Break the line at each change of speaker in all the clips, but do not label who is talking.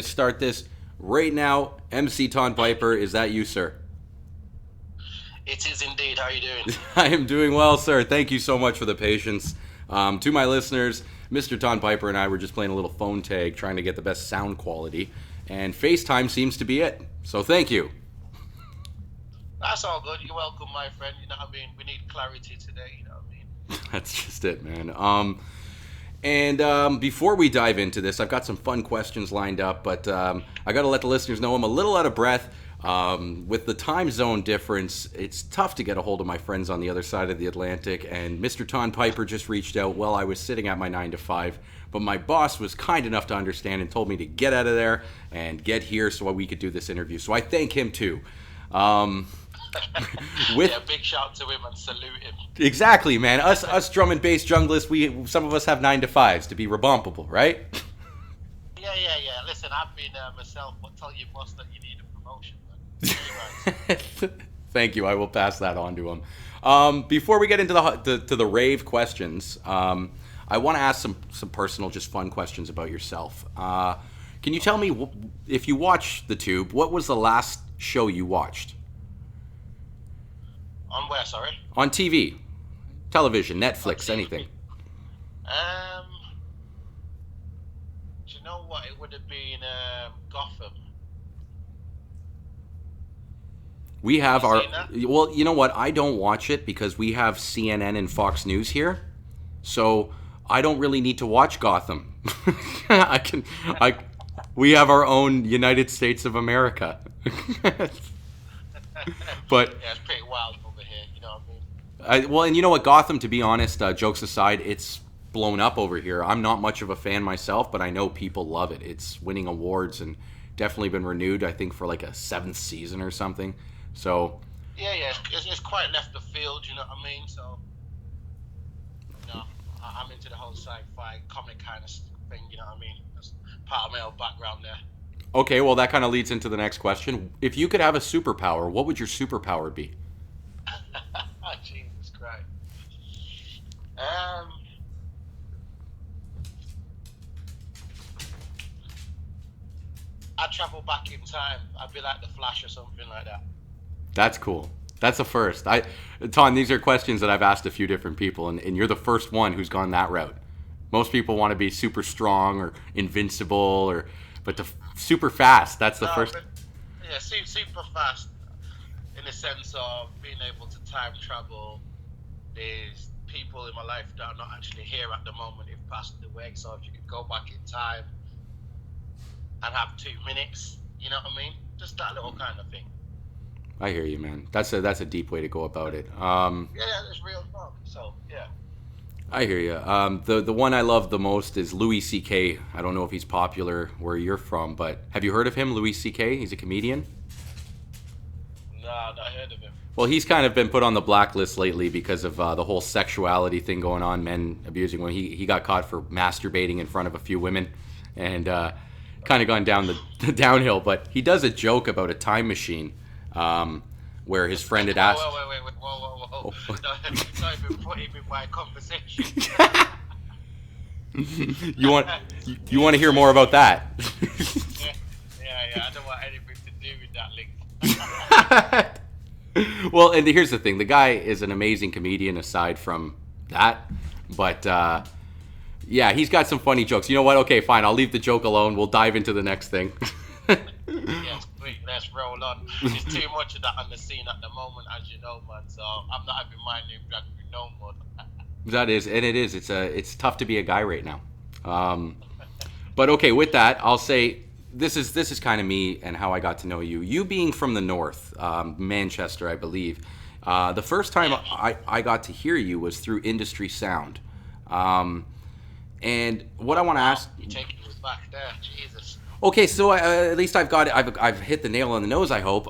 Start this right now. MC Tonn Piper, is that you, sir?
It is indeed. How are you doing?
I am doing well, sir. Thank you so much for the patience. To my listeners, Mr. Tonn Piper and I were just playing a little phone tag trying to get the best sound quality, and FaceTime seems to be it. So thank you.
That's all good. You're welcome, my friend. You know what I mean? We need clarity today. You know what I mean?
That's just it, man. Before we dive into this, I've got some fun questions lined up, but I got to let the listeners know I'm a little out of breath. With the time zone difference, it's tough to get a hold of my friends on the other side of the Atlantic, and Mr. Tonn Piper just reached out while I was sitting at my 9 to 5. But my boss was kind enough to understand and told me to get out of there and get here so we could do this interview. So I thank him too. Um, with
Yeah, big shout to him and salute him.
Exactly, man. Us drum and bass junglists, we some of us have 9 to 5s to be rebumpable, right?
Yeah. Listen, I've been myself, but tell your boss that you need a promotion, man. Very right.
Thank you. I will pass that on to him. Before we get into the rave questions, I want to ask some personal, just fun questions about yourself. Can you tell me if you watch the Tube? What was the last show you watched
On where, sorry?
on TV, television,
On
Netflix, anything?
TV. Um, do you know what? It would have been Gotham.
We
Have
have
you
our
seen that?
well, you know what? I don't watch it because we have CNN and Fox News here, so I don't really need to watch Gotham. I can, I, we have our own United States of America. But
Yeah, it's pretty wild over here. You know what I mean?
well, and you know what, Gotham. To be honest, jokes aside, it's blown up over here. I'm not much of a fan myself, but I know people love it. It's winning awards and definitely been renewed. I think for like a seventh season or something. So
Yeah. It's quite left the field. You know what I mean? So, I'm into the whole sci-fi comic kind of thing. You know what I mean? That's part of my own background there.
okay, well that kind of leads into the next question. If you could have a superpower, what would your superpower be?
Jesus Christ. Um, I'd travel back in time. I'd be like the Flash or something like that.
That's cool. That's a first. Ton, these are questions that I've asked a few different people, and you're the first one who's gone that route. Most people want to be super strong or invincible, but super fast. That's the
No,
first.
but yeah, super fast in the sense of being able to time travel. There's people in my life that are not actually here at the moment. They've passed away. So if you could go back in time and have 2 minutes, you know what I mean? Just that little kind of thing.
I hear you, man. That's a deep way to go about it.
Yeah, it's real talk. So yeah.
I hear you. The one I love the most is Louis C.K. I don't know if he's popular where you're from, but have you heard of him, Louis C.K.? He's a comedian.
Nah, not heard of him.
Well, he's kind of been put on the blacklist lately because of the whole sexuality thing going on, men abusing women. He got caught for masturbating in front of a few women, and kind of gone down the downhill. But he does a joke about a time machine, where his friend had asked.
Whoa. Not even put him in my conversation.
you want you want to hear more about that?
Yeah. I don't want anything to do with that link.
Well, and here's the thing: the guy is an amazing comedian. Aside from that, but yeah, he's got some funny jokes. You know what? Okay, fine. I'll leave the joke alone. We'll dive into the next thing.
Yes, sweet. Let's roll on. There's too much of that on the scene at the moment, as you know, man. So I'm not having my name dragged through no more.
That is, and it is. It's tough to be a guy right now. But okay, with that, I'll say this is kind of me and how I got to know you. You being from the north, Manchester, I believe. The first time I got to hear you was through Industry Sound. And what I want to ask.
You're taking us back there, Jesus.
Okay, so at least I've got it. I've hit the nail on the nose, I hope.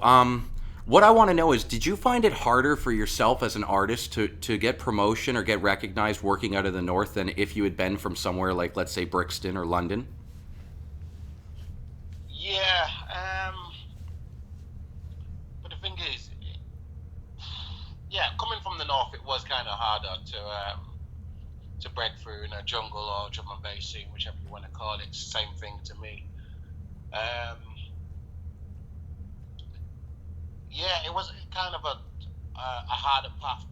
What I want to know is, did you find it harder for yourself as an artist to get promotion or get recognized working out of the north than if you had been from somewhere like, let's say, Brixton or London?
Yeah. But the thing is, yeah, coming from the north, it was kind of harder to break through in a jungle or drum and bass scene, whichever you want to call it. Same thing to me. Um, yeah, it was kind of a harder path.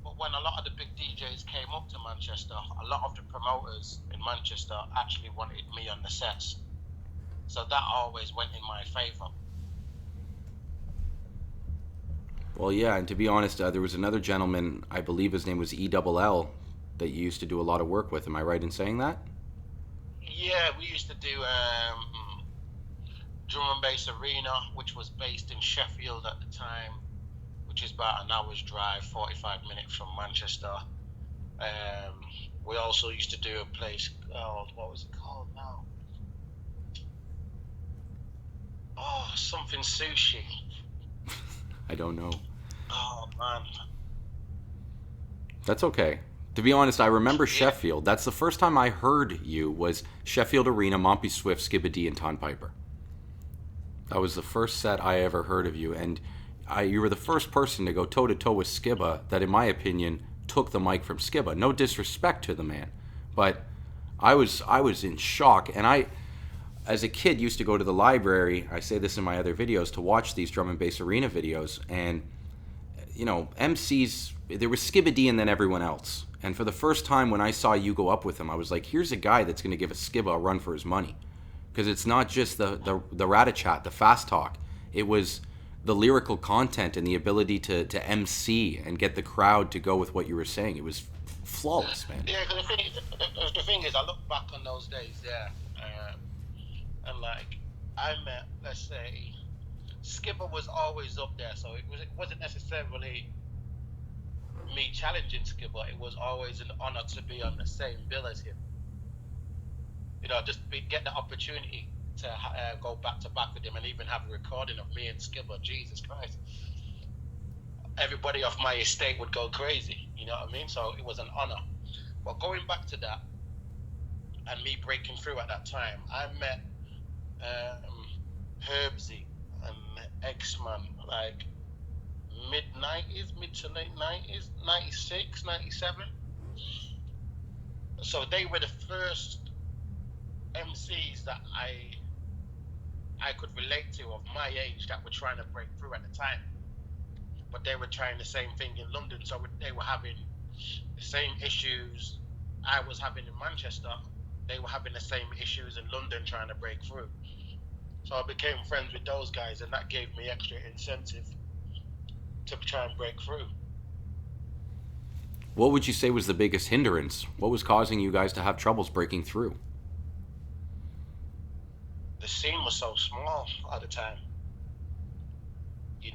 But when a lot of the big DJs came up to Manchester, a lot of the promoters in Manchester actually wanted me on the sets. So that always went in my favour.
Well, yeah, and to be honest, there was another gentleman, I believe his name was ELL, that you used to do a lot of work with. Am I right in saying that?
Yeah, we used to do Drum and Bass Arena, which was based in Sheffield at the time, which is about an hour's drive, 45 minutes from Manchester. Um, we also used to do a place called, what was it called now? Oh, something sushi.
I don't know.
Oh man.
That's okay. To be honest, I remember
Yeah.
Sheffield. That's the first time I heard you was Sheffield Arena, Mompy Swift, Skibba D, and Ton Piper. That was the first set I ever heard of you, and you were the first person to go toe to toe with Skibba that, in my opinion, took the mic from Skibba. No disrespect to the man, but I was in shock, and I, as a kid, used to go to the library. I say this in my other videos to watch these drum and bass arena videos, and MCs, there was Skibba D and then everyone else. And for the first time when I saw you go up with him, I was like, here's a guy that's going to give a Skibba a run for his money. Because it's not just the rat-a-chat, the fast talk. It was the lyrical content and the ability to MC and get the crowd to go with what you were saying. It was flawless, man.
Yeah, because the thing is, I look back on those days, yeah, and like I met, let's say, Skipper was always up there, so it wasn't necessarily me challenging Skipper. It was always an honor to be on the same bill as him. Get the opportunity to go back to back with him and even have a recording of me and Skipper. Jesus Christ, everybody off my estate would go crazy. You know what I mean? So it was an honor. But going back to that and me breaking through at that time, I met Herbsy and X-Man like mid 90s, mid to late 90s, 96, 97. So they were the first MCs that I could relate to of my age that were trying to break through at the time. But they were trying the same thing in London, so they were having the same issues I was having in Manchester. They were having the same issues in London trying to break through. So I became friends with those guys, and that gave me extra incentive to try and break through.
What would you say was the biggest hindrance? What was causing you guys to have troubles breaking through?
The scene was so small at the time. You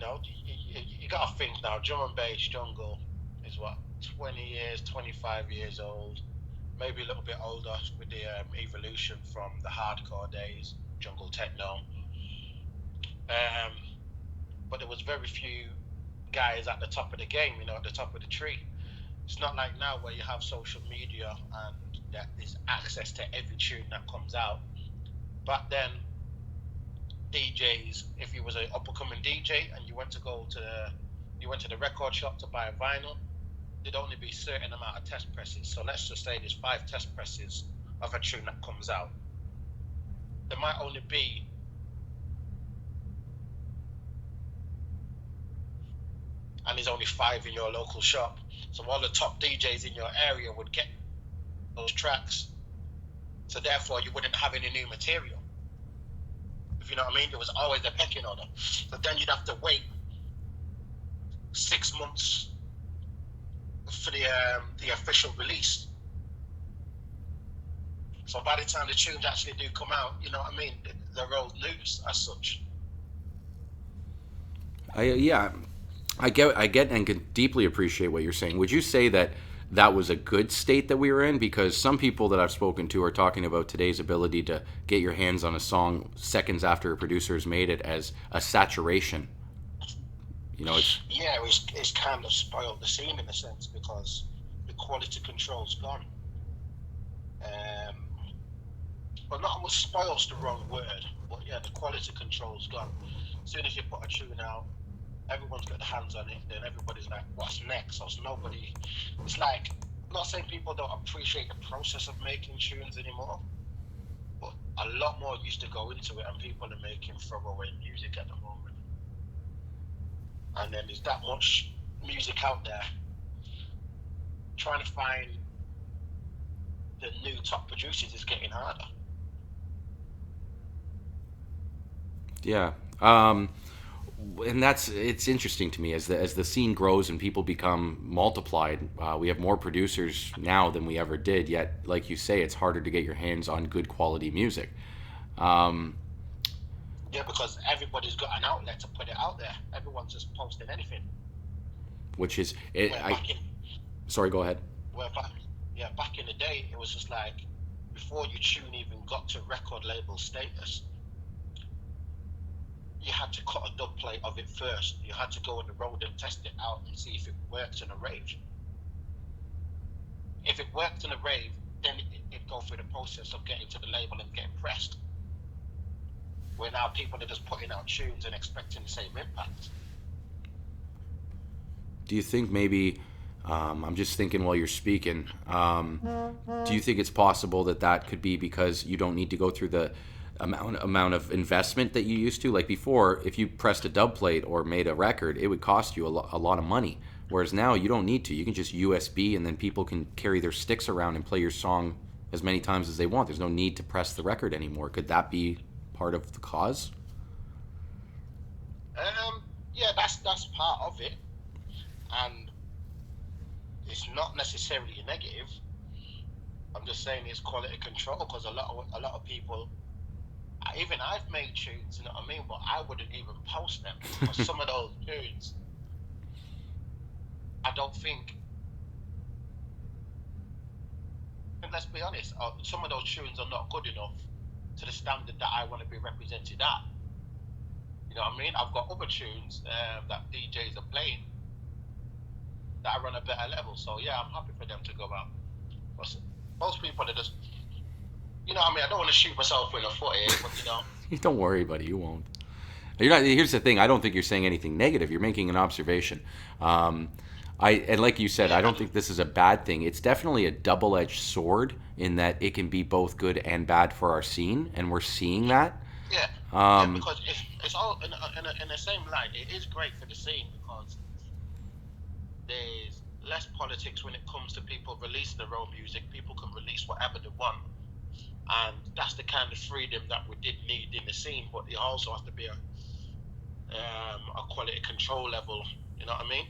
got to think now. Drum and bass jungle is what 20 years, 25 years old, maybe a little bit older with the evolution from the hardcore days, jungle techno. Um, but there was very few guys at the top of the game, at the top of the tree. It's not like now where you have social media and that there's access to every tune that comes out. Back then, DJs, if you was an up and coming DJ and you went to the record shop to buy a vinyl, there'd only be a certain amount of test presses. So let's just say there's 5 test presses of a tune that comes out. There might only be and there's only 5 in your local shop. So all the top DJs in your area would get those tracks. So therefore you wouldn't have any new material. If you know what I mean, there was always a pecking order. So then you'd have to wait 6 months for the official release. So by the time the tunes actually do come out, you know what I mean, they're old news as such.
Yeah, I get, and can deeply appreciate what you're saying. Would you say that that was a good state that we were in? Because some people that I've spoken to are talking about today's ability to get your hands on a song seconds after a producer has made it as a saturation. It's
It's kind of spoiled the scene in a sense because the quality control's gone. But not much spoils the wrong word, but yeah, the quality control's gone. As soon as you put a tune out, everyone's got their hands on it, then everybody's like, what's next? So it's like, I'm not saying people don't appreciate the process of making tunes anymore, but a lot more used to go into it, and people are making throwaway music at the moment. And then there's that much music out there. Trying to find the new top producers is getting harder.
Yeah. And it's interesting to me as the scene grows and people become multiplied. We have more producers now than we ever did. Yet, like you say, it's harder to get your hands on good quality music. Um,
Yeah, because everybody's got an outlet to put it out there. Everyone's just posting anything.
which is it,
Where
I
back in,
sorry, go ahead.
where back, yeah, back in the day, it was just like before your tune even got to record label status, you had to cut a dub plate of it first. You had to go on the road and test it out and see if it works in a rave. If it worked in a rave, then it'd go through the process of getting to the label and getting pressed. Where now people are just putting out tunes and expecting the same impact.
Do you think maybe I'm just thinking while you're speaking. Do you think it's possible that that could be because you don't need to go through the amount of investment that you used to? Like before, if you pressed a dub plate or made a record, it would cost you a lot of money. Whereas now you don't need to. You can just USB and then people can carry their sticks around and play your song as many times as they want. There's no need to press the record anymore. Could that be part of the cause?
Yeah, that's part of it, and it's not necessarily a negative. I'm just saying it's quality control because a lot of people, even I've made tunes, you know what I mean, but I wouldn't even post them because some of those tunes, I don't think. And let's be honest, some of those tunes are not good enough to the standard that I want to be represented at. You know what I mean? I've got other tunes that DJs are playing that are on a better level. So yeah, I'm happy for them to go out. But most people are just, you know what I mean? I don't want to shoot myself in the foot here, but you know.
Don't worry, buddy. You won't. You're not. Here's the thing. I don't think you're saying anything negative. You're making an observation. And like you said, I
Yeah,
don't think this is a bad thing. It's definitely a double-edged sword in that it can be both good and bad for our scene, and we're seeing that.
yeah, yeah.
Um,
Because it's all in the same light. It is great for the scene because there's less politics when it comes to people releasing their own music. People can release whatever they want, and that's the kind of freedom that we did need in the scene. But it also has to be a quality control level. You know what I mean?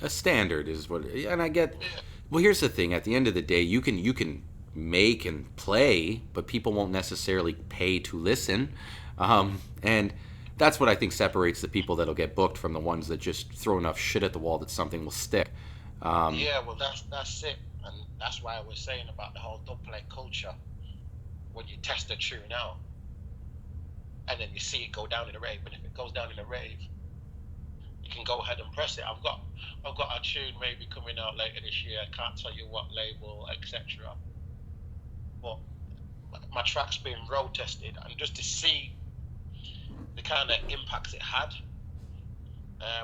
a standard is what, and I get.
Yeah,
Well, here's the thing. At the end of the day, you can make and play, but people won't necessarily pay to listen, and that's what I think separates the people that'll get booked from the ones that just throw enough shit at the wall that something will stick. Um,
yeah. Well, that's it, and that's why I was saying about the whole dub plate culture. When you test a tune out, and then you see it go down in a rave, and if it goes down in a rave, you can go ahead and press it. I've got a tune maybe coming out later this year. I can't tell you what label, etc. But my track's been road tested, and just to see the kind of impacts it had,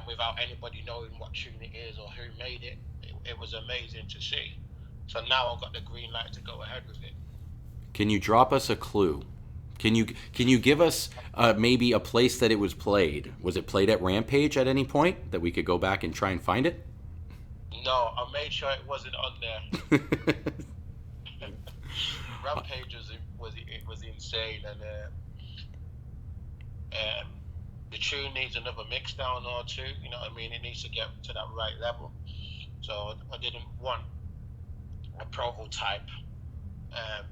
without anybody knowing what tune it is or who made it was amazing to see. So now I've got the green light to go ahead with it.
can you drop us a clue? Can you give us maybe a place that it was played? Was it played at Rampage at any point that we could go back and try and find it?
No, I made sure it wasn't on there. Rampage was insane, and the tune needs another mix down or two. You know what I mean? It needs to get to that right level. So I didn't want a prototype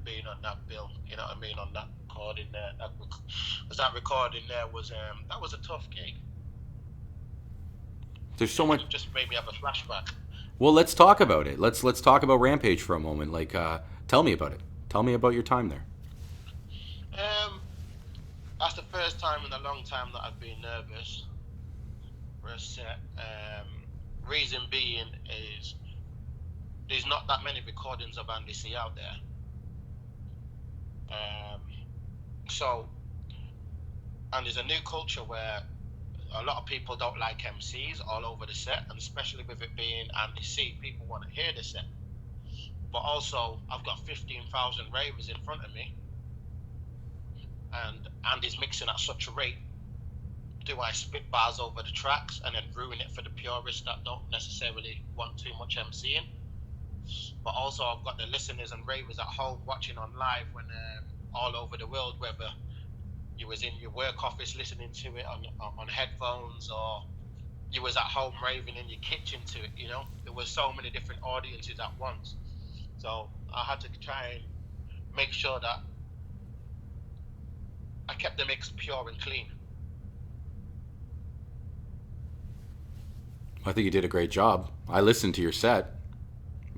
being on that bill. You know what I mean? On that recording there, that recording there was that was a tough gig.
There's so much.
It just made me have a flashback.
Well, let's talk about it. Let's talk about Rampage for a moment. Like, tell me about it. Tell me about your time there.
Um, that's the first time in a long time that I've been nervous for a set. Reason being is there's not that many recordings of Andy C out there. So, and there's a new culture where a lot of people don't like MCs all over the set, and especially with it being Andy C, people want to hear the set. But also, I've got 15,000 ravers in front of me, and Andy's mixing at such a rate. Do I spit bars over the tracks and then ruin it for the purists that don't necessarily want too much MCing? But also, I've got the listeners and ravers at home watching on live when all over the world, whether you was in your work office listening to it on headphones, or you was at home raving in your kitchen to it. There was so many different audiences at once. So I had to try and make sure that I kept the mix pure and clean.
I think you did a great job. I listened to your set.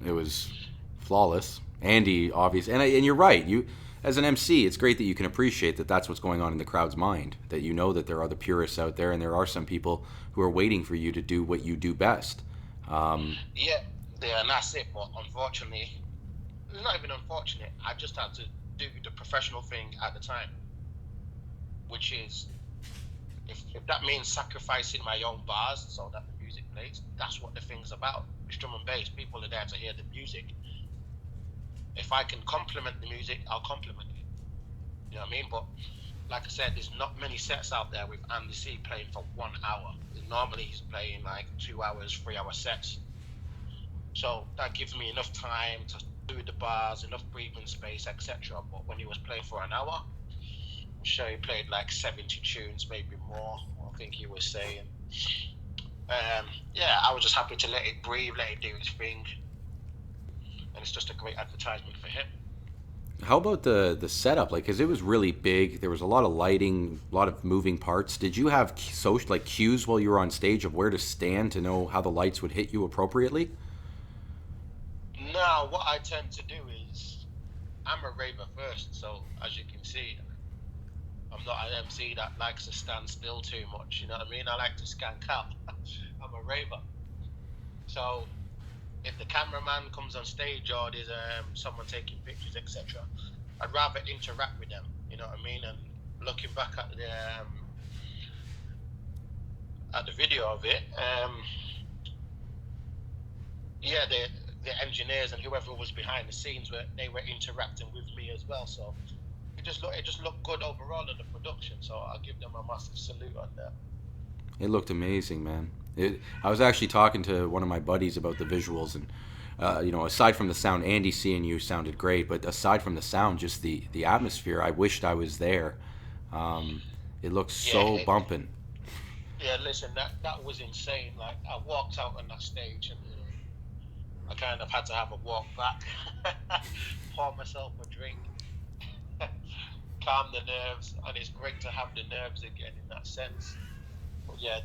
It was flawless. Andy, obviously, and you're right. You, as an MC, it's great that you can appreciate that that's what's going on in the crowd's mind. That you know that there are the purists out there, and there are some people who are waiting for you to do what you do best.
Yeah, and that's it. But unfortunately, it's not even unfortunate. I just had to do the professional thing at the time, which is if that means sacrificing my own bars so that the music plays, that's what the thing's about. It's drum and bass. People are there to hear the music. If I can complement the music, I'll complement it. You know what I mean? But like I said, there's not many sets out there with Andy C playing for 1 hour. Normally he's playing like 2 hours, 3 hour sets. So that gives me enough time to do the bars, enough breathing space, etc. But when he was playing for an hour, I'm sure he played like 70 tunes, maybe more, I think he was saying. Yeah, I was just happy to let it breathe, let it do its thing. And it's just a great advertisement for him.
How about the setup? Like, because it was really big. There was a lot of lighting, a lot of moving parts. Did you have social like cues while you were on stage of where to stand to know how the lights would hit you appropriately?
No, what I tend to do is I'm a raver first, so as you can see, I'm not an MC that likes to stand still too much. You know what I mean? I like to skank out. I'm a raver, so if the cameraman comes on stage or there's someone taking pictures, etc., I'd rather interact with them. You know what I mean? And looking back at the video of it, yeah, the engineers and whoever was behind the scenes were interacting with me as well. So it just looked good overall in the production. So I'll give them a massive salute on that.
It looked amazing, man. I was actually talking to one of my buddies about the visuals, and aside from the sound, Andy seeing you sounded great. But aside from the sound, just the atmosphere, I wished I was there. It looked so bumping.
Yeah, listen, that was insane. Like I walked out on that stage, and I kind of had to have a walk back, pour myself a drink, calm the nerves, and it's great to have the nerves again in that sense. But yeah,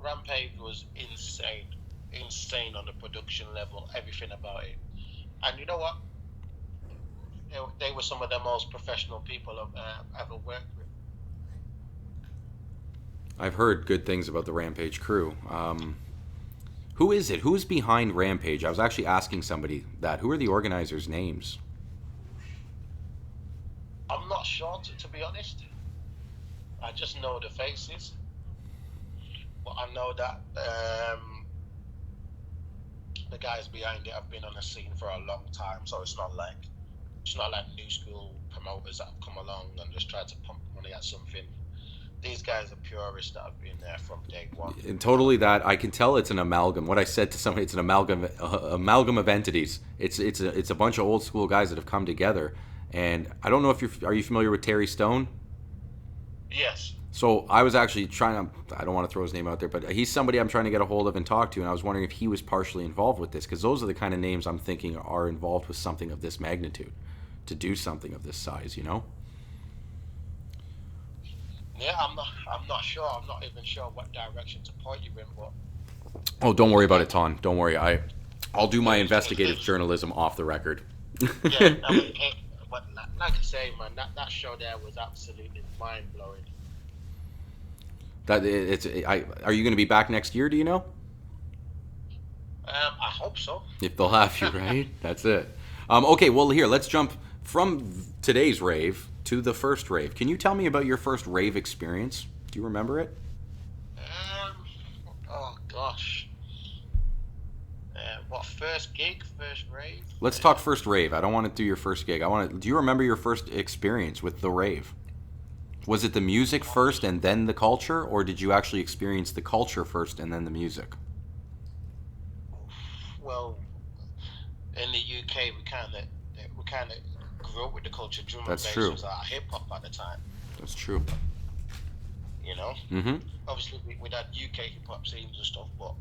Rampage was insane on the production level, everything about it. And you know what? They were some of the most professional people I've ever worked with.
I've heard good things about the Rampage crew. Who is it? Who's behind Rampage? I was actually asking somebody that. Who are the organizers' names?
I'm not sure, to be honest. I just know the faces. But I know that the guys behind it have been on the scene for a long time, so it's not like new school promoters that have come along and just tried to pump money at something. These guys are purists that have been there from day one.
And totally, that I can tell it's an amalgam. What I said to somebody, it's an amalgam of entities. It's a bunch of old school guys that have come together. And I don't know if are you familiar with Terry Stone?
Yes.
So I was actually trying to, I don't want to throw his name out there, but he's somebody I'm trying to get a hold of and talk to, and I was wondering if he was partially involved with this, because those are the kind of names I'm thinking are involved with something of this magnitude, to do something of this size,
Yeah, I'm not sure. I'm not even sure what direction to point you in, but...
Oh, don't worry about it, Tonn. Don't worry. I'll do my investigative journalism off the record.
Yeah, but like I say, man, that show there was absolutely mind-blowing.
Are you going to be back next year? Do you know?
I hope so.
If they'll have you, right? That's it. Okay, well, here, let's jump from today's rave to the first rave. Can you tell me about your first rave experience? Do you remember it?
Oh gosh. What, first gig, first rave?
Let's talk first rave. I don't want to do your first gig. Do you remember your first experience with the rave? Was it the music first and then the culture, or did you actually experience the culture first and then the music?
Well, in the UK, we kind of grew up with the culture. Drum and
That's
bass
true.
was our hip hop at the time.
That's true.
You know,
Mm-hmm.
obviously we had UK hip hop scenes and stuff, but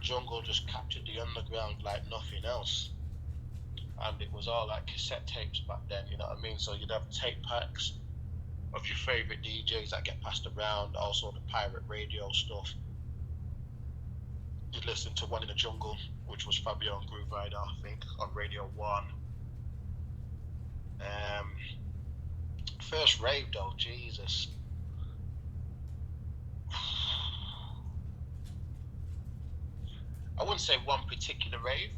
jungle just captured the underground like nothing else. And it was all like cassette tapes back then. You know what I mean? So you'd have tape packs of your favorite DJs that get passed around, also the pirate radio stuff. You'd listen to One in the Jungle, which was Fabio and Groove Rider, I think, on Radio 1. Um, First rave, though, Jesus. I wouldn't say one particular rave.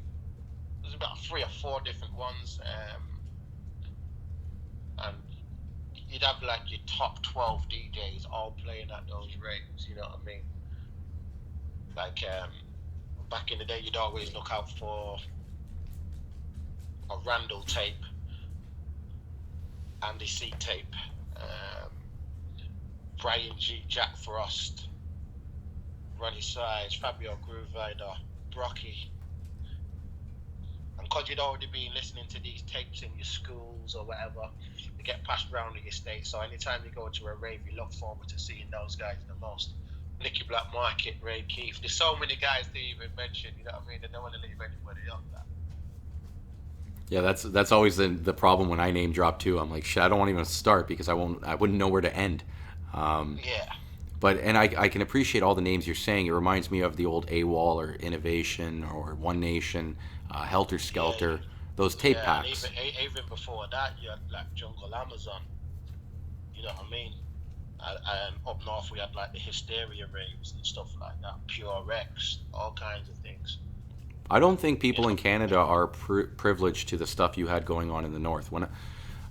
There's about 3 or 4 different ones. And you'd have like your top 12 DJs all playing at those raves, you know what I mean? Like, back in the day, you'd always look out for a Randall tape, Andy C tape, um, Brian G, Jack Frost, Ronnie Size, Fabio Groove Rider, Brocky. And because you'd already been listening to these tapes in your schools or whatever, they get passed around in your state. So anytime you go to a rave, you look forward to seeing those guys the most. Nicky Black Market, Ray Keith. There's so many guys to even mention, you know what I mean? I don't want to leave anybody off that.
Yeah, that's always the problem when I name drop too. I'm like, shit, I don't want to even start because I wouldn't know where to end. Um,
Yeah.
but and I can appreciate all the names you're saying. It reminds me of the old AWOL or Innovation or One Nation, Helter
Yeah,
Skelter, those tape
yeah, and
packs.
even before that, you had like Jungle Amazon. You know what I mean? And up north, we had like the Hysteria raves and stuff like that, Pure Rex, all kinds of things.
I don't think
You
people in
know?
Canada are privileged to the stuff you had going on in the north.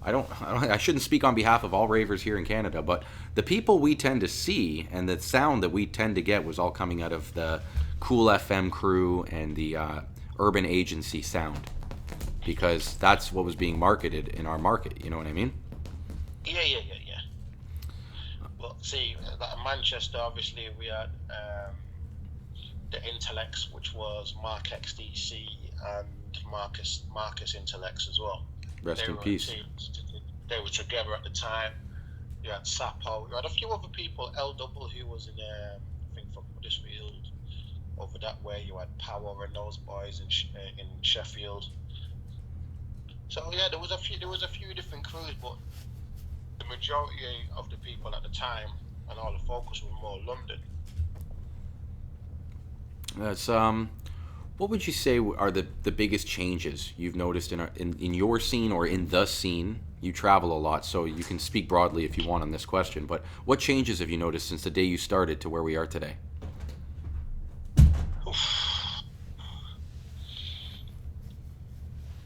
I shouldn't speak on behalf of all ravers here in Canada, but the people we tend to see and the sound that we tend to get was all coming out of the Cool FM crew and the Urban Agency sound because that's what was being marketed in our market. You know what I mean?
Yeah, yeah, yeah, yeah. Well, see, like Manchester, obviously, we had the Intellects, which was Mark XDC and Marcus Intellects as well.
Rest
They
in
were a
peace.
team. They were together at the time. You had Sapo. You had a few other people. L Double, who was in, I think, from Huddersfield. Over that way, you had Power and those boys in Sheffield. So yeah, there was a few different crews, but the majority of the people at the time and all the focus was more London.
That's What would you say are the biggest changes you've noticed in your scene or in the scene? You travel a lot, so you can speak broadly if you want on this question. But what changes have you noticed since the day you started to where we are today?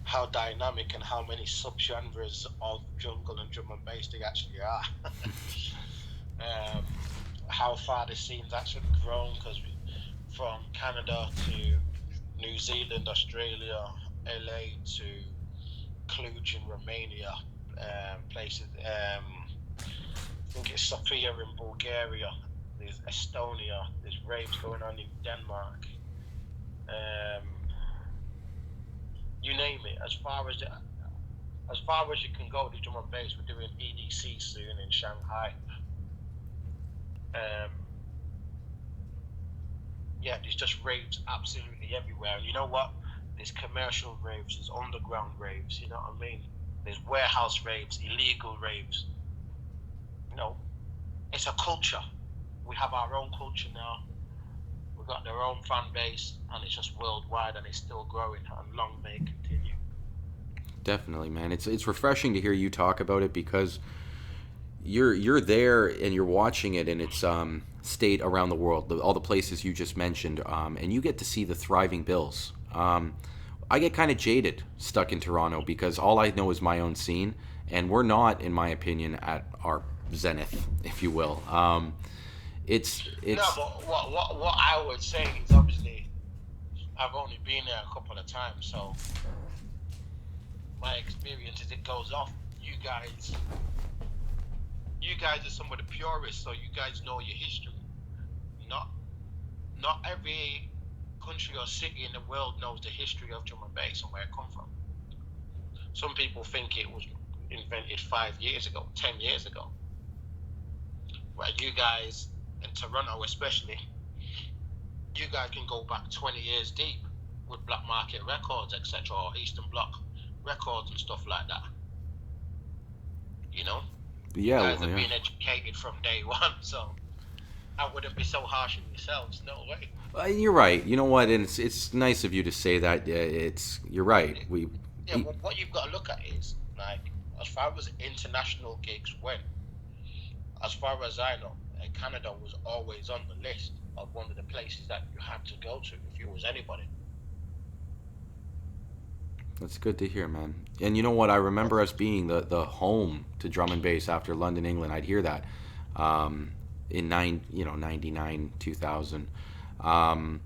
How dynamic and how many subgenres of jungle and drum and bass they actually are. um, how far the scene's actually grown because from Canada to New Zealand, Australia, LA to Cluj in Romania, places. I think it's Sofia in Bulgaria. There's Estonia. There's raves going on in Denmark. Um, you name it. As far as you can go, the drum and bass. We're doing EDC soon in Shanghai. Um, yeah, there's just raves absolutely everywhere. And you know what? There's commercial raves, there's underground raves. You know what I mean? There's warehouse raves, illegal raves. You know, it's a culture. We have our own culture now. We've got their own fan base, and it's just worldwide, and it's still growing. And long may it continue.
Definitely, man. It's refreshing to hear you talk about it because you're there and you're watching it in its state around the world, all the places you just mentioned, and you get to see the thriving bills. I get kind of jaded stuck in Toronto because all I know is my own scene, and we're not, in my opinion, at our zenith, if you will.
No,
It's
but what I would say is obviously I've only been there a couple of times, so my experience is it goes off. You guys You guys are some of the purists, so you guys know your history. Not not every country or city in the world knows the history of drum and bass and where it come from. Some people think it was invented 5 years ago, 10 years ago. Where you guys in Toronto, especially, you guys can go back 20 years deep with Black Market Records, etc., or Eastern Bloc Records and stuff like that. You know, you
Yeah,
guys
well,
are
yeah.
being educated from day one, so I wouldn't be so harsh on yourselves. No way.
You're right. You know what? And it's nice of you to say that. It's you're right.
Yeah, well, what you've got to look at is like as far as international gigs went, as far as I know, Canada was always on the list of one of the places that you had to go to if you was anybody.
That's good to hear, man. And you know what? I remember us being the home to drum and bass after London, England. I'd hear that in 99, 2000. Um,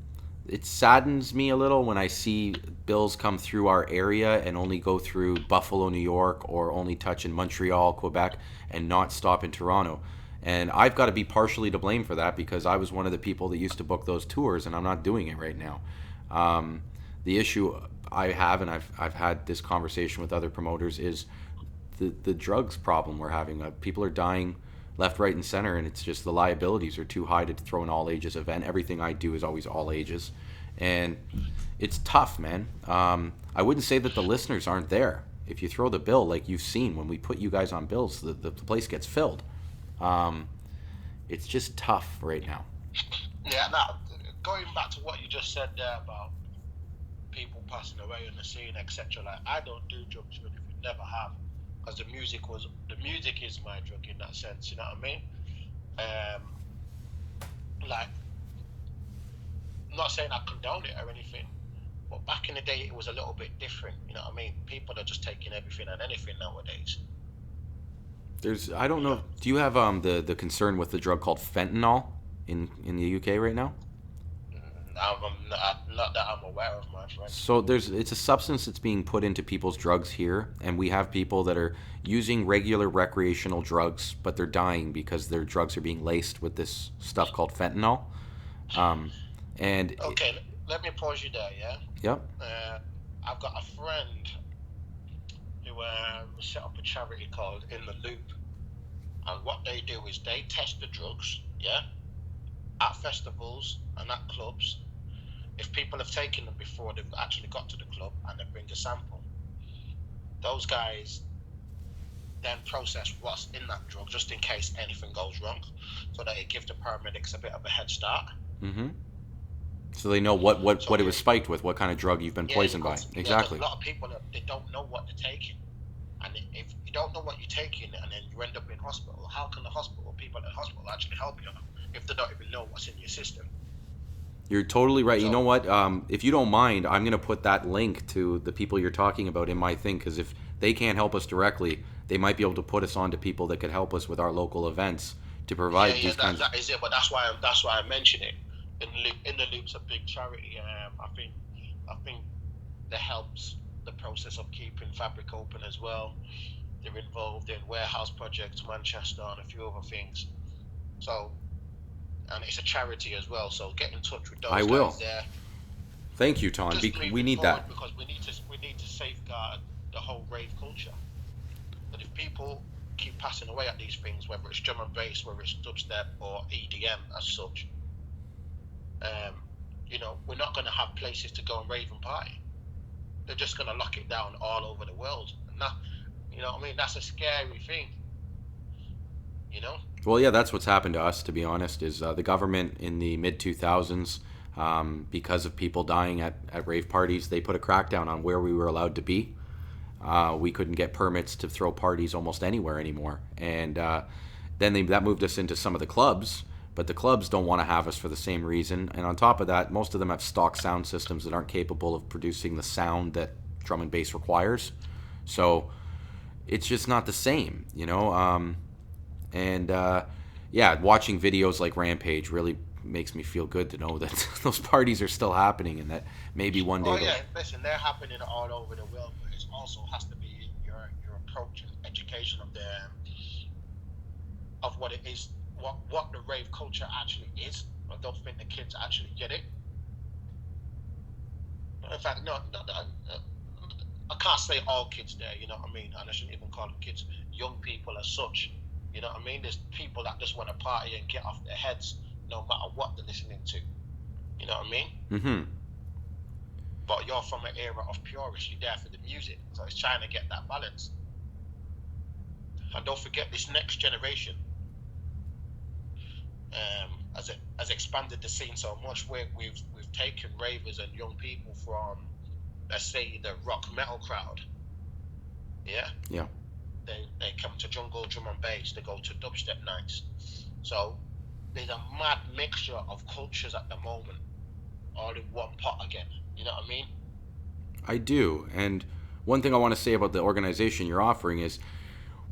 it saddens me a little when I see bills come through our area and only go through Buffalo, New York, or only touch in Montreal, Quebec, and not stop in Toronto. And I've got to be partially to blame for that because I was one of the people that used to book those tours, and I'm not doing it right now. Um, the issue I have, and I've had this conversation with other promoters, is the drugs problem we're having. People are dying left, right, and center, and it's just the liabilities are too high to throw an all ages event. Everything I do is always all ages, and it's tough, man. I wouldn't say that the listeners aren't there. If you throw the bill, like you've seen when we put you guys on bills, the place gets filled. Um, it's just tough right now.
Yeah, now going back to what you just said there about people passing away on the scene, etc. Like I don't do drugs really, never have, because the music is my drug in that sense. You know what I mean? Like, I'm not saying I condone it or anything, but back in the day it was a little bit different. You know what I mean? People are just taking everything and anything nowadays.
I don't
You
know.
know,
Do you have the concern with the drug called fentanyl in the UK right now?
not that I'm aware of, my friend.
So it's a substance that's being put into people's drugs here, and we have people that are using regular recreational drugs, but they're dying because their drugs are being laced with this stuff called fentanyl. Um, and it,
Okay, let me pause you there. Yeah,
yep,
I've got a friend who set up a charity called In the Loop, and what they do is they test the drugs. Yeah, at festivals and at clubs. If people have taken them before they've actually got to the club and they bring a sample, those guys then process what's in that drug just in case anything goes wrong, so that it gives the paramedics a bit of a head start.
mm-hmm. So they know what
So
it was spiked with, what kind of drug you've been
yeah,
poisoned by.
because a
Exactly.
lot of people they don't know what they're taking, and if you don't know what you're taking, and then you end up in hospital, how can the hospital people at the hospital actually help you if they don't even know what's in your system?
You're totally right. You know
So
what? If you don't mind, I'm going to put that link to the people you're talking about in my thing because if they can't help us directly, they might be able to put us on to people that could help us with our local events to
yeah,
provide
yeah,
these kinds of.
that is it. But that's why I mention it. In the loop's a big charity. I think that helps the process of keeping Fabric open as well. They're involved in warehouse projects, Manchester, and a few other things. So, and it's a charity as well. So get in touch with
I
those guys
will.
there.
Thank you, Tonn.
Just
We
moving
need
forward
that.
because we need to safeguard the whole rave culture. But if people keep passing away at these things, whether it's drum and bass, whether it's dubstep or EDM as such, um, we're not going to have places to go and rave and party. They're just going to lock it down all over the world, and that, what I mean, that's a scary thing. You know.
Well, yeah, that's what's happened to us. To be honest, is the government in the mid 2000s, because of people dying at rave parties, they put a crackdown on where we were allowed to be. We couldn't get permits to throw parties almost anywhere anymore, and then that moved us into some of the clubs. But the clubs don't want to have us for the same reason. And on top of that, most of them have stock sound systems that aren't capable of producing the sound that drum and bass requires. So it's just not the same, you know. And yeah, watching videos like Rampage really makes me feel good to know that those parties are still happening and that maybe one day
Oh
they'll.
yeah, listen, they're happening all over the world, but it also has to be your approach and education of of what it is, what the rave culture actually is. I don't think the kids actually get it. In fact, no, I can't say all kids there. You know what I mean? And I shouldn't even call them kids. Young people as such. You know what I mean? There's people that just want to party and get off their heads, no matter what they're listening to. You know what I mean?
Mm-hmm.
But you're from an era of purists. You're there for the music, so it's trying to get that balance. And don't forget, this next generation has expanded the scene so much. Where we've taken ravers and young people from, let's say, the rock metal crowd. Yeah.
Yeah.
They come to jungle drum and bass. They go to dubstep nights. So there's a mad mixture of cultures at the moment, all in one pot again. You know what I mean?
I do. And one thing I want to say about the organization you're offering is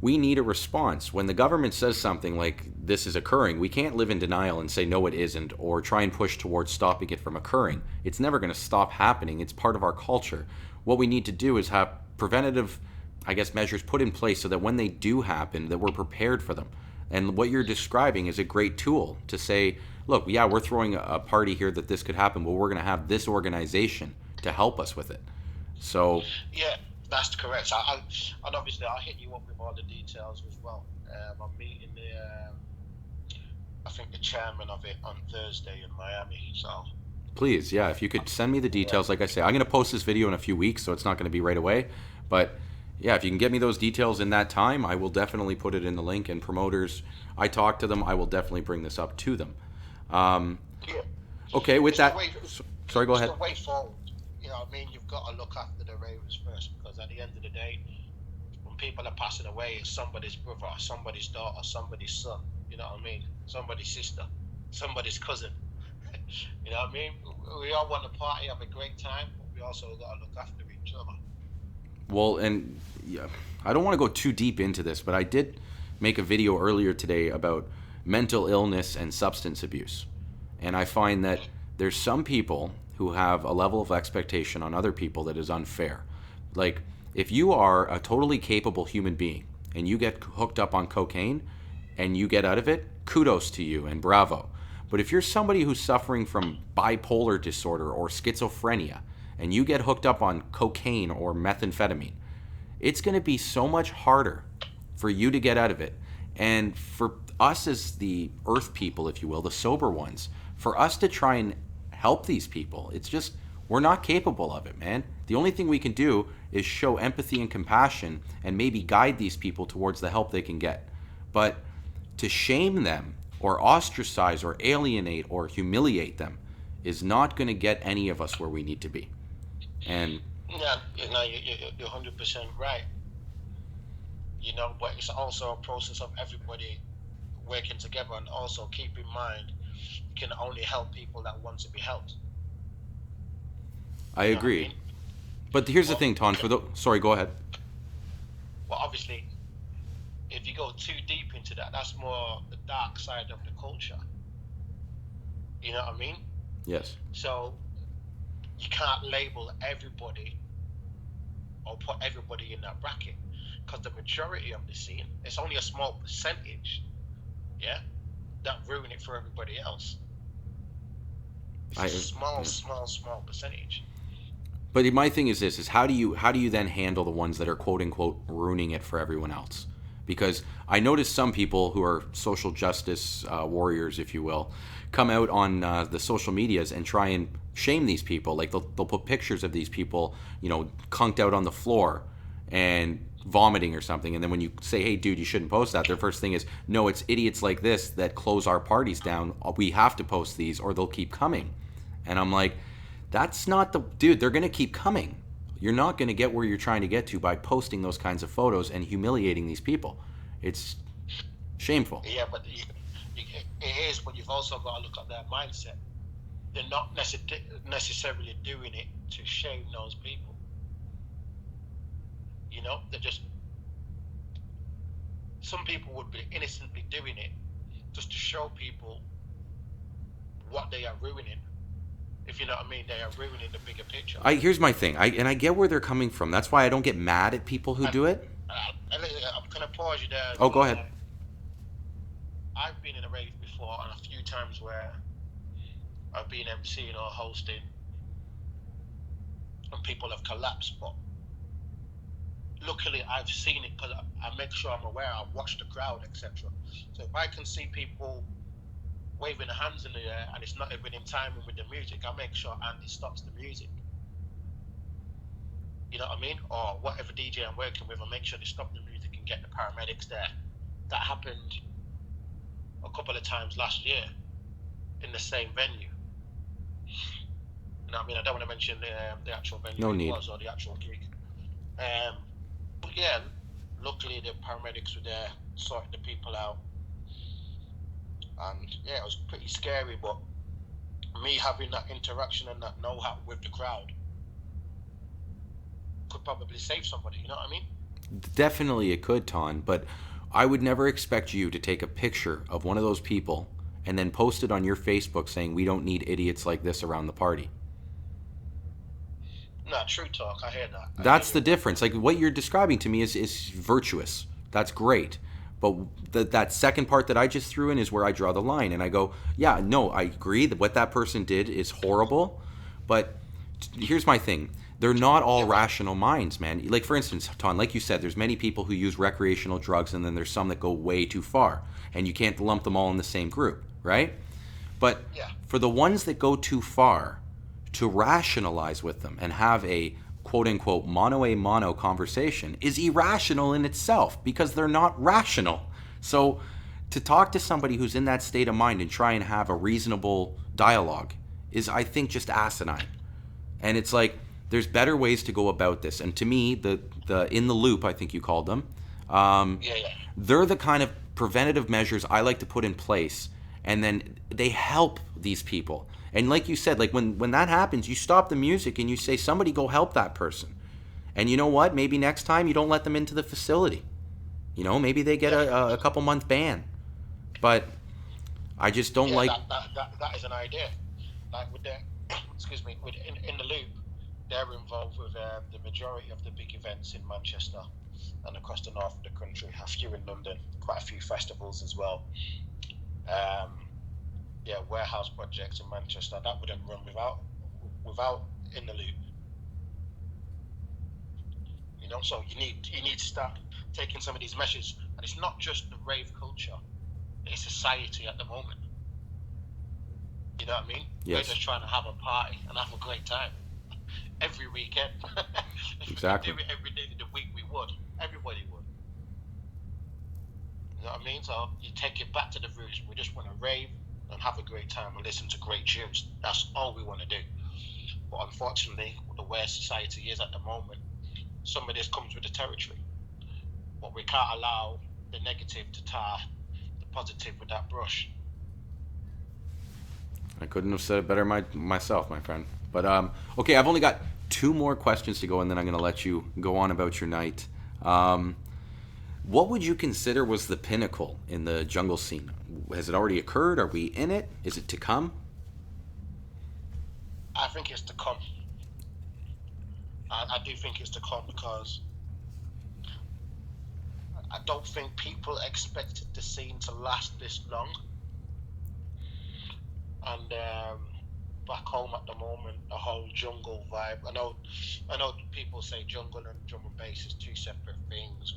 we need a response. When the government says something like this is occurring, we can't live in denial and say no it isn't, or try and push towards stopping it from occurring. It's never going to stop happening. It's part of our culture. What we need to do is have preventative, I guess, measures put in place so that when they do happen, that we're prepared for them. And what you're describing is a great tool to say, look, yeah, we're throwing a party here that this could happen, but we're going to have this organization to help us with it. So
yeah, that's correct. And obviously I'll hit you up with all the details as well. I'm meeting I think the chairman of it on Thursday in Miami. So
please, yeah, if you could send me the details. Like I say, I'm going to post this video in a few weeks, so it's not going to be right away. But yeah, if you can get me those details in that time, I will definitely put it in the link. And promoters, I talk to them. I will definitely bring this up to them.
yeah,
Okay, with
it's
that,
the way,
sorry, go
it's
ahead.
the way forward. You know what I mean? You've got to look after the ravers first, because at the end of the day, when people are passing away, it's somebody's brother, somebody's daughter, somebody's son. You know what I mean? Somebody's sister, somebody's cousin. You know what I mean? We all want to party, have a great time, but we also got to look after each other.
Well, and yeah, I don't want to go too deep into this, but I did make a video earlier today about mental illness and substance abuse. And I find that there's some people who have a level of expectation on other people that is unfair. Like, if you are a totally capable human being and you get hooked up on cocaine and you get out of it, kudos to you and bravo. But if you're somebody who's suffering from bipolar disorder or schizophrenia and you get hooked up on cocaine or methamphetamine, it's going to be so much harder for you to get out of it. And for us as the earth people, if you will, the sober ones, for us to try and help these people, it's just, we're not capable of it, man. The only thing we can do is show empathy and compassion and maybe guide these people towards the help they can get. But to shame them or ostracize or alienate or humiliate them is not going to get any of us where we need to be. And
Yeah, no, you're 100% right. You know, but it's also a process of everybody working together, and also keep in mind you can only help people that want to be helped.
I
You know what I
agree.
mean?
But here's the
Well,
thing, Ton, sorry, go ahead.
well, obviously, if you go too deep into that, that's more the dark side of the culture. You know what I mean?
Yes.
So you can't label everybody or put everybody in that bracket, because the majority of the scene, it's only a small percentage, yeah, that ruin it for everybody else. It's
I
a small,
yeah.
small percentage.
But my thing is this: is how do you then handle the ones that are quote unquote ruining it for everyone else? Because I notice some people who are social justice warriors, if you will, come out on the social medias and try and shame these people. Like they'll put pictures of these people, conked out on the floor and vomiting or something. And then when you say, hey, dude, you shouldn't post that, their first thing is, no, it's idiots like this that close our parties down. We have to post these or they'll keep coming. And I'm like, that's not the dude. They're going to keep coming. You're not going to get where you're trying to get to by posting those kinds of photos and humiliating these people. It's shameful.
Yeah, but it is, but you've also got to look at their mindset. They're not necessarily doing it to shame those people. They're just, some people would be innocently doing it just to show people what they are ruining. If you know what I mean, they are ruining the bigger picture.
Here's my thing, I get where they're coming from. That's why I don't get mad at people who do it.
I'm going to pause you there.
Oh, go ahead.
I've been in a rave before, and a few times where I've been emceeing or hosting, and people have collapsed. But luckily, I've seen it because I make sure I'm aware. I watch the crowd, etc. So if I can see people waving their hands in the air and it's not even in timing with the music, I make sure Andy stops the music. You know what I mean? Or whatever DJ I'm working with, I make sure they stop the music and get the paramedics there. That happened a couple of times last year in the same venue. You know what I mean? I don't want to mention the actual venue
No
it
need.
was or the actual gig. But yeah, luckily the paramedics were there, sorting the people out, and yeah, it was pretty scary. But me having that interaction and that know-how with the crowd could probably save somebody. You know what I mean?
Definitely it could, Ton, but I would never expect you to take a picture of one of those people and then post it on your Facebook saying we don't need idiots like this around the party.
No, true talk. I hear that. I hear
That's
you.
the difference. Like what you're describing to me is virtuous. That's great. But that second part that I just threw in is where I draw the line. And I go, yeah, no, I agree that what that person did is horrible. But here's my thing. They're not all
Yeah, but
rational minds, man. Like, for instance, Ton, like you said, there's many people who use recreational drugs, and then there's some that go way too far. And you can't lump them all in the same group, right? But
yeah,
for the ones that go too far, to rationalize with them and have a quote unquote mono a mono conversation is irrational in itself because they're not rational. So to talk to somebody who's in that state of mind and try and have a reasonable dialogue is, I think, just asinine. And it's like there's better ways to go about this. And to me, the in the loop, I think you called them, um,
yeah, yeah.
they're the kind of preventative measures I like to put in place, and then they help these people. And like you said, like when that happens, you stop the music and you say, somebody go help that person. And you know what? Maybe next time you don't let them into the facility. You know, maybe they get
Yeah.
a couple month ban. But I just don't
Yeah,
like.
that is an idea. Like with the excuse me, with in the loop, they're involved with the majority of the big events in Manchester and across the north of the country. A few in London, quite a few festivals as well. Um, yeah, warehouse projects in Manchester that wouldn't run without in the loop. You know, so you need to start taking some of these measures, and it's not just the rave culture; it's society at the moment. You know what I mean? We're
Yes,
just trying to have a party and have a great time every weekend. If we could do
exactly.
it every day of the week, we would. Everybody would. You know what I mean? So you take it back to the roots. We just want to rave and have a great time and listen to great tunes. That's all we want to do. But unfortunately, the way society is at the moment, some of this comes with the territory. But we can't allow the negative to tar the positive with that brush.
I couldn't have said it better myself, my friend. But okay, I've only got two more questions to go, and then I'm going to let you go on about your night. Um, what would you consider was the pinnacle in the jungle scene? Has it already occurred? Are we in it? Is it to come?
I think it's to come. I do think it's to come because I don't think people expected the scene to last this long. And back home at the moment, the whole jungle vibe. I know people say jungle and drum and bass is two separate things.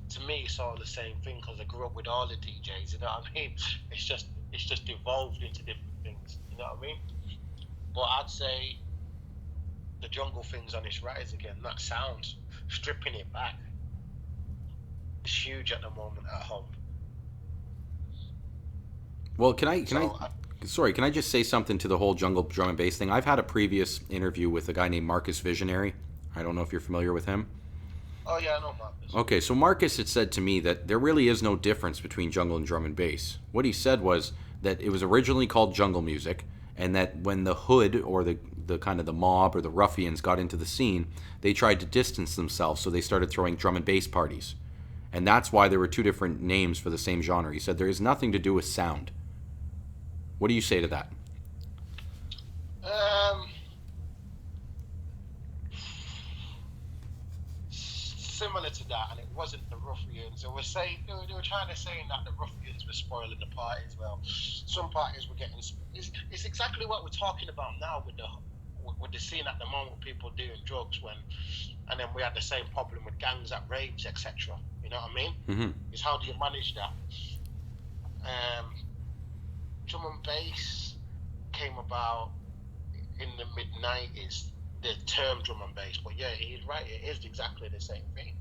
To me, it's all the same thing because I grew up with all the DJs. You know what I mean? It's just evolved into different things. You know what I mean? But I'd say the jungle thing's on its rise again. That sound, stripping it back, is huge at the moment at home.
Well, can I
So
sorry, can I just say something to the whole jungle drum and bass thing? I've had a previous interview with a guy named Marcus Visionary. I don't know if you're familiar with him.
oh yeah, I know Marcus.
Okay, so Marcus had said to me that there really is no difference between jungle and drum and bass. What he said was that it was originally called jungle music, and that when the hood or the kind of the mob or the ruffians got into the scene, they tried to distance themselves, so they started throwing drum and bass parties. And that's why there were two different names for the same genre. He said there is nothing to do with sound. What do you say to that?
Um, similar to that, and it wasn't the ruffians. They were trying to say that the ruffians were spoiling the parties. Well, some parties were getting. It's exactly what we're talking about now with the scene at the moment, with people doing drugs and then we had the same problem with gangs at raves, etc. You know what I mean?
Mm-hmm.
Is how do you manage that? Um, Drum and bass came about in the mid 90s. The term drum and bass, but yeah, he's right. It is exactly the same thing.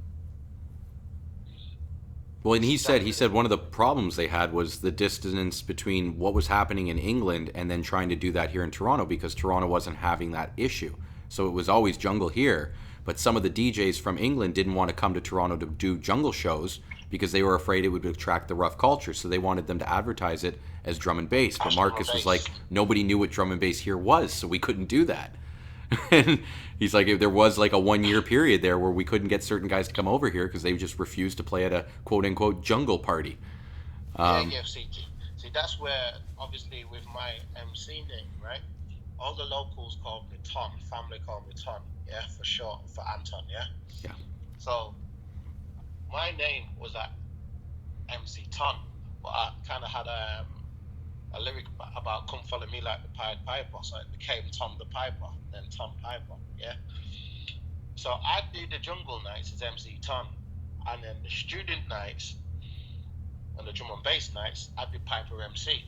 Well, and
It's
he
exactly the
said one of the problems they had was the distance between what was happening in England and then trying to do that here in Toronto, because Toronto wasn't having that issue. So it was always jungle here, but some of the DJs from England didn't want to come to Toronto to do jungle shows because they were afraid it would attract the rough culture. So they wanted them to advertise it as drum and bass. But
as drum and
Marcus was
bass.
like, nobody knew what drum and bass here was, so we couldn't do that. And he's like, there was like a 1 year period there where we couldn't get certain guys to come over here because they just refused to play at a quote unquote jungle party.
Yeah,
Um,
yeah. See, that's where obviously with my MC name, right? All the locals call me Tonn. Family call me Tonn. Yeah, for short for Anton. Yeah.
yeah.
So my name was at MC Tonn, but I kind of had a lyric about "Come follow me like the Pied Piper," so it became Tom the Piper, then Tom Piper. Yeah. So I do the jungle nights as MC Tonn, and then the student nights and the drum and bass nights, I'd be Piper MC.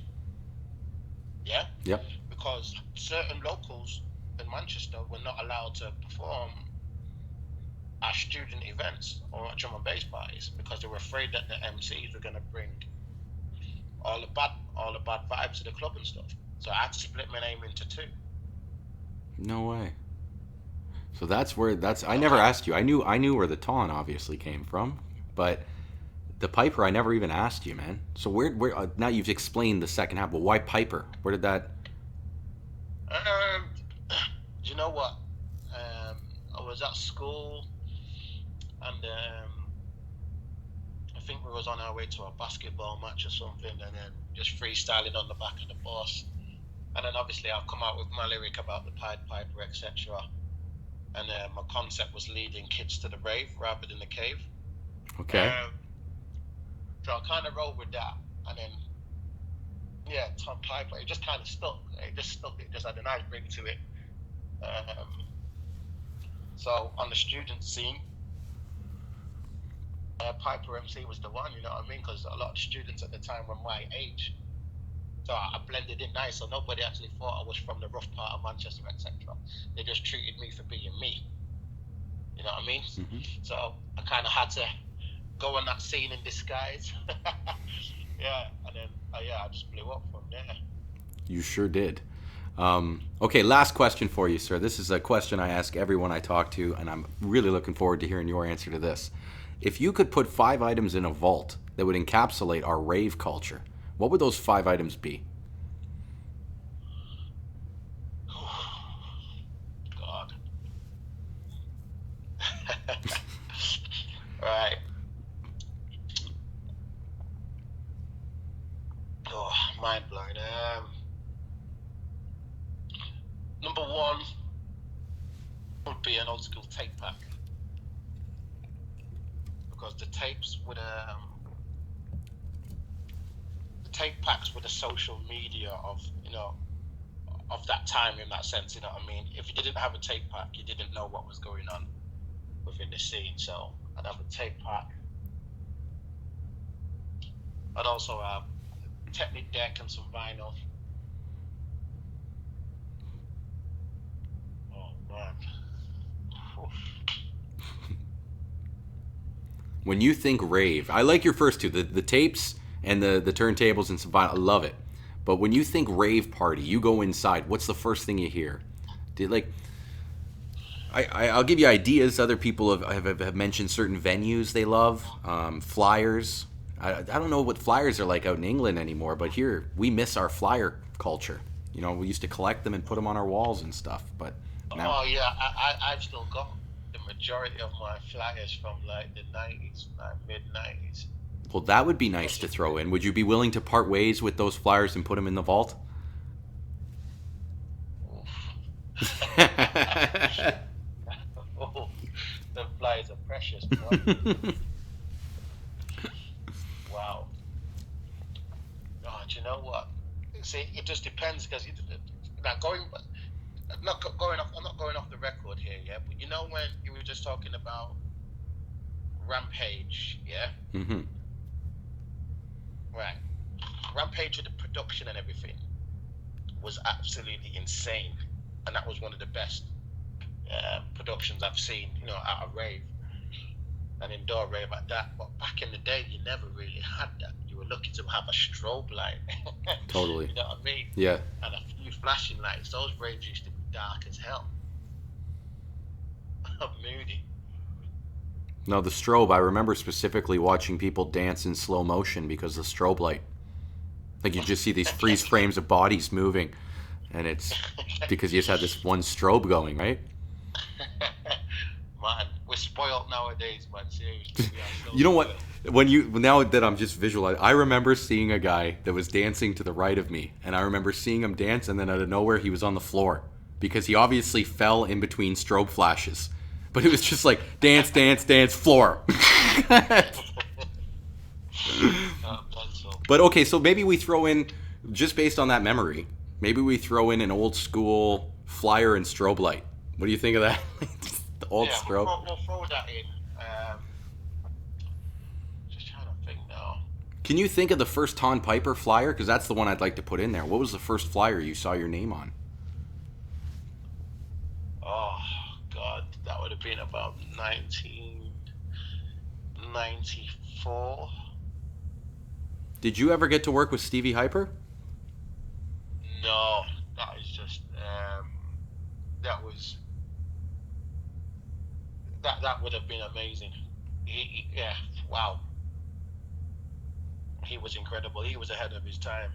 Yeah,
Yep.
because certain locals in Manchester were not allowed to perform at student events or at drum and bass parties because they were afraid that the MCs were going to bring all the bad vibes to the club and stuff. So I had to split my name into two.
No way. So that's where that's. I never
Okay.
asked you. I knew where the Tonn obviously came from, but the Piper I never even asked you, man. So where now you've explained the second half, but why Piper? Where did that?
Um, do you know what? I was at school and I think we was on our way to a basketball match or something, and then just freestyling on the back of the bus. And then obviously I've come out with my lyric about the Pied Piper, etc. And my concept was leading kids to the rave rather than the cave.
Okay.
Um, so I kind of rolled with that, and then yeah, Tom Piper. It just kind of stuck. It just stuck. It just had a nice ring to it. Um, so on the student scene, Piper MC was the one. You know what I mean? Because a lot of students at the time were my age. So I blended in nice, so nobody actually thought I was from the rough part of Manchester, etc. They just treated me for being me. You know what I mean?
Hmm.
So I kind of had to go on that scene in disguise. Yeah, and then yeah, I just blew up from there.
You sure did. Okay, last question for you, sir. This is a question I ask everyone I talk to, and I'm really looking forward to hearing your answer to this. If you could put 5 items in a vault that would encapsulate our rave culture, what would those 5 items be?
God. Right. Oh, mind blown. Number one would be an old school tape pack because the tape packs were the social media of of that time in that sense. You know what I mean? If you didn't have a tape pack, you didn't know what was going on within the scene. So I'd have a tape pack. I'd also have a Technic deck and some vinyl. Oh man.
When you think rave, I like your first two, the tapes and the turntables and some vinyl. I love it. But when you think rave party, you go inside. What's the first thing you hear? Did like I'll give you ideas. Other people have mentioned certain venues they love, flyers. I don't know what flyers are like out in England anymore, but here we miss our flyer culture. You know, we used to collect them and put them on our walls and stuff, but now,
Oh yeah, I've still got the majority of my flyers from like the 90s, like mid 90s.
well, that would be nice to throw in. Would you be willing to part ways with those flyers and put them in the vault?
Oh, the flyers are precious, bro. Wow. Oh, do you know what? See, it just depends because now going off. I'm not going off the record here, yeah. But you know when you were just talking about Rampage, yeah,
Mm-hmm.
right? Rampage with the production and everything was absolutely insane, and that was one of the best productions I've seen, at a rave, an indoor rave at that. But back in the day, you never really had that. You were lucky to have a strobe light.
Totally.
You know what I mean?
Yeah.
And a few flashing lights. Those raves used to be dark as hell. Moody.
No, the strobe. I remember specifically watching people dance in slow motion because of the strobe light. Like you just see these freeze frames of bodies moving, and it's because you just had this one strobe going, right?
Man, we're spoiled nowadays, man. Seriously, we are so
You know what?
spoiled.
When you now that I'm just visualizing, I remember seeing a guy that was dancing to the right of me, and I remember seeing him dance, and then out of nowhere he was on the floor because he obviously fell in between strobe flashes. But it was just like dance, dance, dance, floor.
Pencil.
But okay, so maybe we throw in, just based on that memory, maybe we throw in an old school flyer and strobe light. What do you think of that? The old
Yeah,
strobe.
we'll throw that in. Just trying to think now.
Can you think of the first Tonn Piper flyer? Because that's the one I'd like to put in there. What was the first flyer you saw your name on?
Oh God, that would have been about 1994.
Did you ever get to work with Stevie Hyper?
No, that is just that was that would have been amazing. Yeah, wow, he was incredible. He was ahead of his time.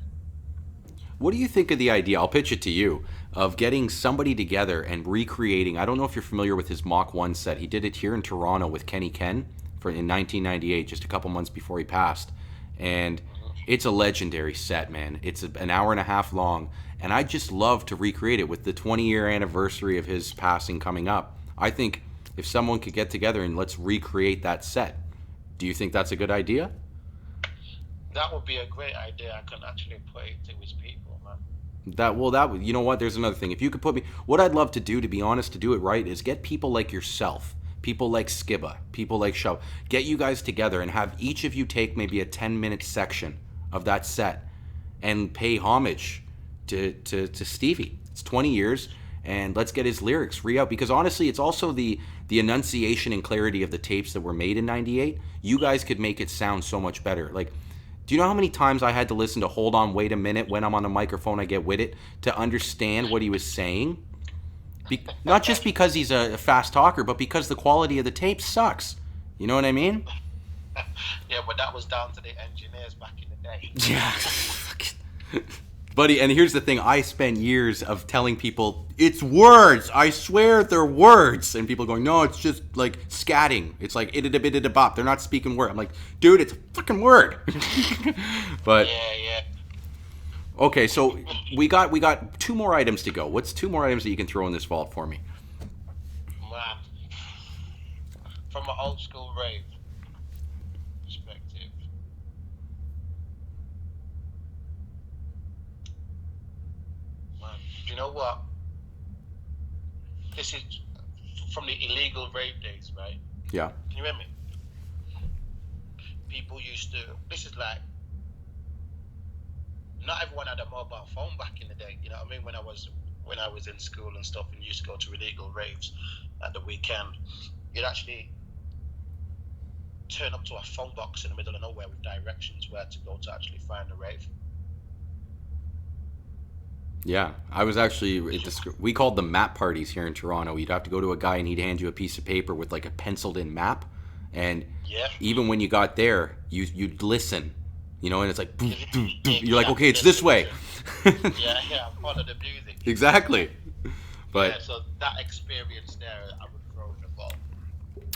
What do you think of the idea? I'll pitch it to you of getting somebody together and recreating. I don't know if you're familiar with his Mach 1 set. He did it here in Toronto with Kenny Ken in 1998, just a couple months before he passed. And it's a legendary set, man. It's an hour and a half long. And I just love to recreate it with the 20-year anniversary of his passing coming up. I think if someone could get together and let's recreate that set, do you think that's a good idea?
That would be a great idea. I can actually put it to his people, man.
You know what? There's another thing. If you could put me, what I'd love to do, to be honest, to do it right, is get people like yourself, people like Skibba, people like Show, get you guys together and have each of you take maybe a 10-minute section of that set and pay homage to Stevie. It's 20 years, and let's get his lyrics re-out, because honestly, it's also the enunciation and clarity of the tapes that were made in '98. You guys could make it sound so much better. Like, do you know how many times I had to listen to Hold On, Wait a Minute, When I'm on the Microphone, I Get With It, to understand what he was saying? Not just because he's a fast talker, but because the quality of the tape sucks. You know what I mean?
Yeah, but that was down to the engineers back in the day.
Yeah. Buddy, and here's the thing. I spent years of telling people, it's words. I swear they're words. And people going, no, it's just like scatting. It's like itida-bidida-bop. They're not speaking word. I'm like, dude, it's a fucking word. But,
Yeah.
okay, so we got two more items to go. What's two more items that you can throw in this vault for me?
Man, from an old school rave perspective, man, do you know what? This is from the illegal rave days, right?
Yeah.
Can you hear me? People used to. This is like. Not everyone had a mobile phone back in the day. You know what I mean? When I was in school and stuff, and used to go to illegal raves at the weekend, you'd actually turn up to a phone box in the middle of nowhere with directions where to go to actually find a rave.
Yeah, I was actually, we called them map parties here in Toronto. You'd have to go to a guy and he'd hand you a piece of paper with like a penciled in map. And
Yeah.
even when you got there, you'd listen, you know, and it's like, boom, boom, boom. You're like, okay, it's this way.
Yeah, follow the music.
Exactly. But
Yeah, so that experience there, I would throw in the ball.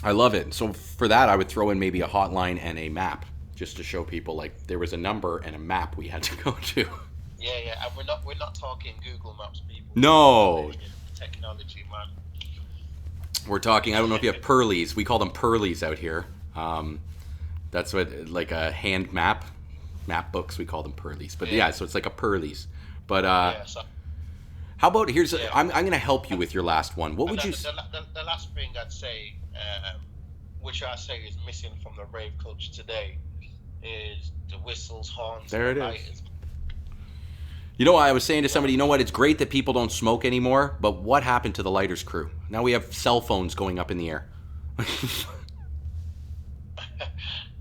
I love it. So for that, I would throw in maybe a hotline and a map just to show people like there was a number and a map we had to go to.
Yeah, and we're not talking Google Maps, people.
No.
Technology, man.
We're talking. I don't know if you have pearlies. We call them pearlies out here. That's what like a hand map books. We call them pearlies. But yeah, so it's like a pearlies. But
Yeah. So
how about here's
yeah.
I'm going to help you with your last one. What
And
would you?
the last thing I'd say, which I say is missing from the rave culture today, is the whistles, horns,
There it
and
is.
lighters.
You know, I was saying to somebody, you know what? It's great that people don't smoke anymore, but what happened to the lighters crew? Now we have cell phones going up in the air.
Do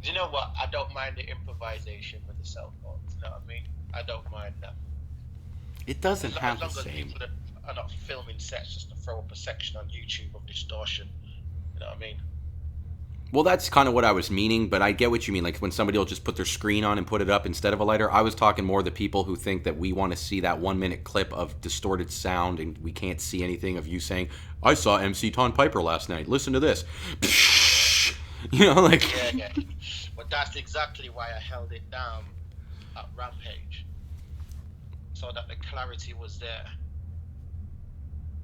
you know what? I don't mind the improvisation with the cell phones. You know what I mean? I don't mind that.
It doesn't
As
have
long
the
as
same.
people are not filming sets just to throw up a section on YouTube of distortion. You know what I mean?
Well, that's kind of what I was meaning, but I get what you mean. Like when somebody will just put their screen on and put it up instead of a lighter. I was talking more the people who think that we want to see that 1 minute clip of distorted sound and we can't see anything of you saying, I saw MC Tonn Piper last night. Listen to this. You know, like.
Yeah. But that's exactly why I held it down at Rampage. So that the clarity was there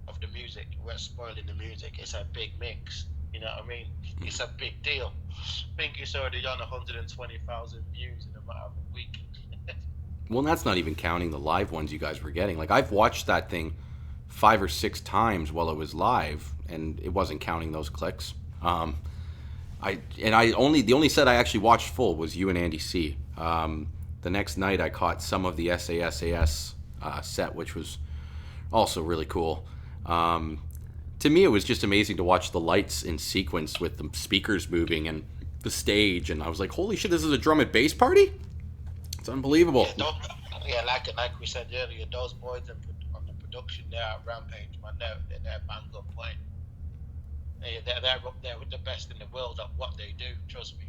of the music. We're spoiling the music. It's a big mix. You know what I mean? It's a big deal. I think it's already on 120,000 views in a matter of a week.
Well, that's not even counting the live ones you guys were getting. Like I've watched that thing 5 or 6 times while it was live, and it wasn't counting those clicks. The only set I actually watched full was you and Andy C. The next night I caught some of the SAS set, which was also really cool. To me, it was just amazing to watch the lights in sequence with the speakers moving and the stage, and I was like, "Holy shit! This is a drum and bass party! It's unbelievable."
Like we said earlier, those boys on the production there at Rampage, man, they're bang on point. They're up there with the best in the world at what they do. Trust me.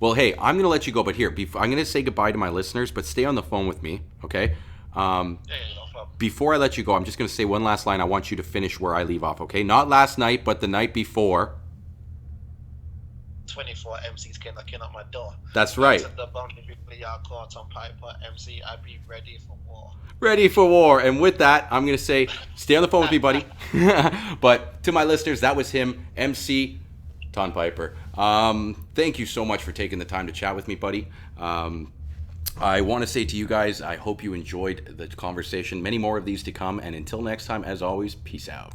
Well, hey, I'm going to let you go, but here, I'm going to say goodbye to my listeners, but stay on the phone with me, okay?
Yeah, no problem.
Before I let you go, I'm just going to say one last line. I want you to finish where I leave off, okay? Not last night, but the night before.
24 MCs came knocking at my door.
That's right.
The Tonn Piper MC, I be ready for war.
Ready for war. And with that, I'm going to say, stay on the phone with me, buddy. But to my listeners, that was him, MC Tonn Piper. Thank you so much for taking the time to chat with me, buddy. I want to say to you guys, I hope you enjoyed the conversation. Many more of these to come. And until next time, as always, peace out.